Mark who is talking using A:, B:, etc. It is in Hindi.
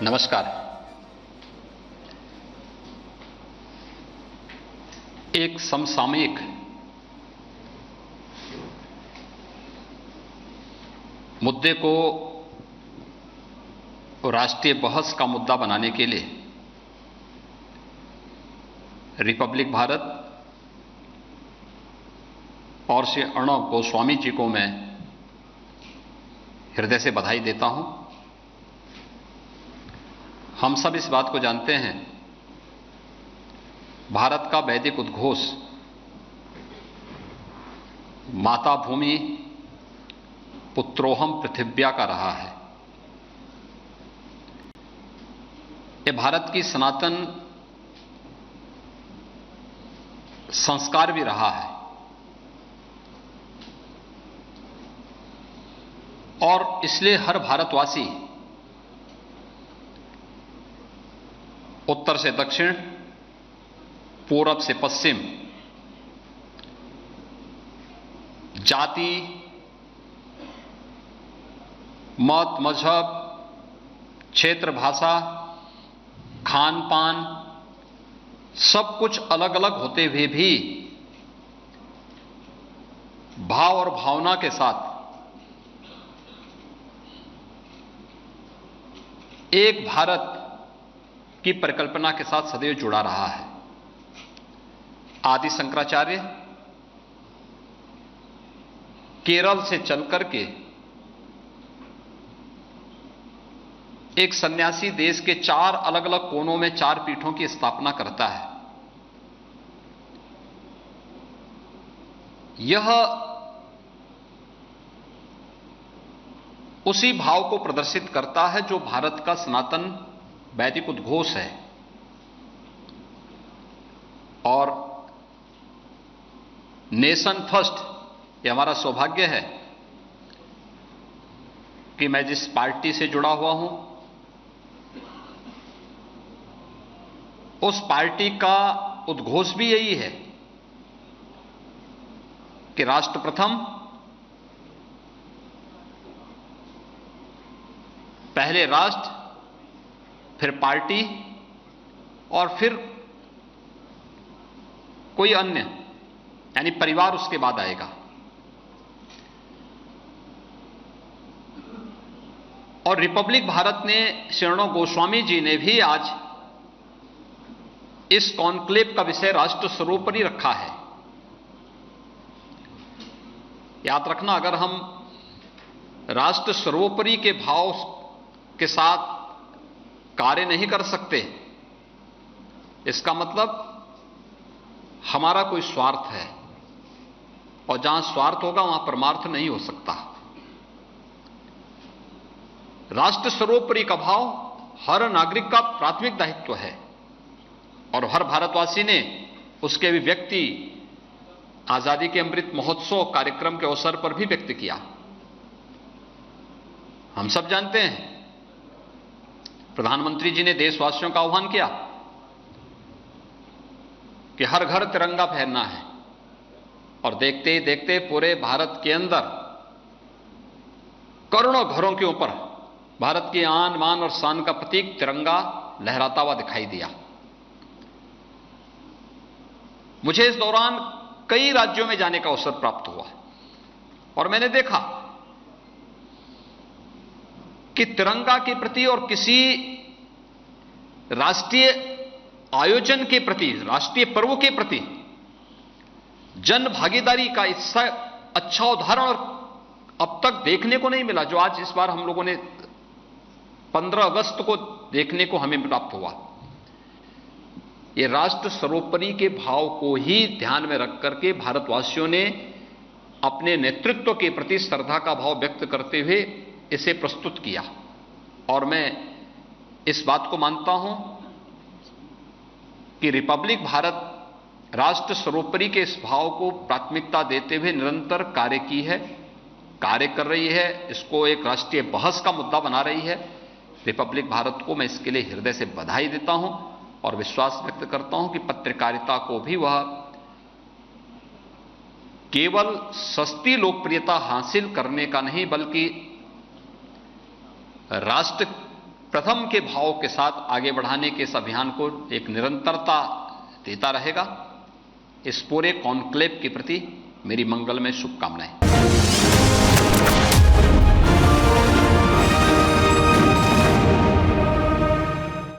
A: नमस्कार। एक समसामयिक मुद्दे को राष्ट्रीय बहस का मुद्दा बनाने के लिए रिपब्लिक भारत और श्री अर्णव गोस्वामी जी को मैं हृदय से बधाई देता हूं। हम सब इस बात को जानते हैं, भारत का वैदिक उद्घोष माता भूमि पुत्रोहम पृथिव्या का रहा है। यह भारत की सनातन संस्कार भी रहा है और इसलिए हर भारतवासी उत्तर से दक्षिण, पूरब से पश्चिम, जाति, मत, मजहब, क्षेत्र, भाषा, खान पान सब कुछ अलग अलग होते हुए भी भाव और भावना के साथ एक भारत की परिकल्पना के साथ सदैव जुड़ा रहा है। आदि शंकराचार्य केरल से चलकर के एक सन्यासी देश के 4 अलग अलग कोनों में 4 पीठों की स्थापना करता है। यह उसी भाव को प्रदर्शित करता है जो भारत का सनातन वैदिक उद्घोष है। और नेशन फर्स्ट, यह हमारा सौभाग्य है कि मैं जिस पार्टी से जुड़ा हुआ हूं, उस पार्टी का उद्घोष भी यही है कि राष्ट्र प्रथम, पहले राष्ट्र, फिर पार्टी और फिर कोई अन्य, यानी परिवार उसके बाद आएगा। और रिपब्लिक भारत ने श्री अर्णव गोस्वामी जी ने भी आज इस कॉन्क्लेव का विषय राष्ट्र सर्वोपरि रखा है। याद रखना, अगर हम राष्ट्र सर्वोपरि के भाव के साथ कार्य नहीं कर सकते, इसका मतलब हमारा कोई स्वार्थ है, और जहां स्वार्थ होगा वहां परमार्थ नहीं हो सकता। राष्ट्र सर्वोपरि का भाव हर नागरिक का प्राथमिक दायित्व है और हर भारतवासी ने उसके अभिव्यक्ति आजादी के अमृत महोत्सव कार्यक्रम के अवसर पर भी व्यक्त किया। हम सब जानते हैं, प्रधानमंत्री जी ने देशवासियों का आह्वान किया कि हर घर तिरंगा फहरना है, और देखते ही देखते पूरे भारत के अंदर करोड़ों घरों के ऊपर भारत की आन मान और शान का प्रतीक तिरंगा लहराता हुआ दिखाई दिया। मुझे इस दौरान कई राज्यों में जाने का अवसर प्राप्त हुआ और मैंने देखा कि तिरंगा के प्रति और किसी राष्ट्रीय आयोजन के प्रति, राष्ट्रीय पर्व के प्रति जन भागीदारी का इससे अच्छा उदाहरण और अब तक देखने को नहीं मिला, जो आज इस बार हम लोगों ने 15 अगस्त को देखने को हमें प्राप्त हुआ। यह राष्ट्र सर्वोपरि के भाव को ही ध्यान में रख करके भारतवासियों ने अपने नेतृत्व के प्रति श्रद्धा का भाव व्यक्त करते हुए इसे प्रस्तुत किया। और मैं इस बात को मानता हूं कि रिपब्लिक भारत राष्ट्र सर्वोपरि के इस भाव को प्राथमिकता देते हुए निरंतर कार्य कर रही है, इसको एक राष्ट्रीय बहस का मुद्दा बना रही है। रिपब्लिक भारत को मैं इसके लिए हृदय से बधाई देता हूं और विश्वास व्यक्त करता हूं कि पत्रकारिता को भी वह केवल सस्ती लोकप्रियता हासिल करने का नहीं, बल्कि राष्ट्र प्रथम के भाव के साथ आगे बढ़ाने के इस अभियान को एक निरंतरता देता रहेगा। इस पूरे कॉन्क्लेव के प्रति मेरी मंगलमय शुभकामनाएं।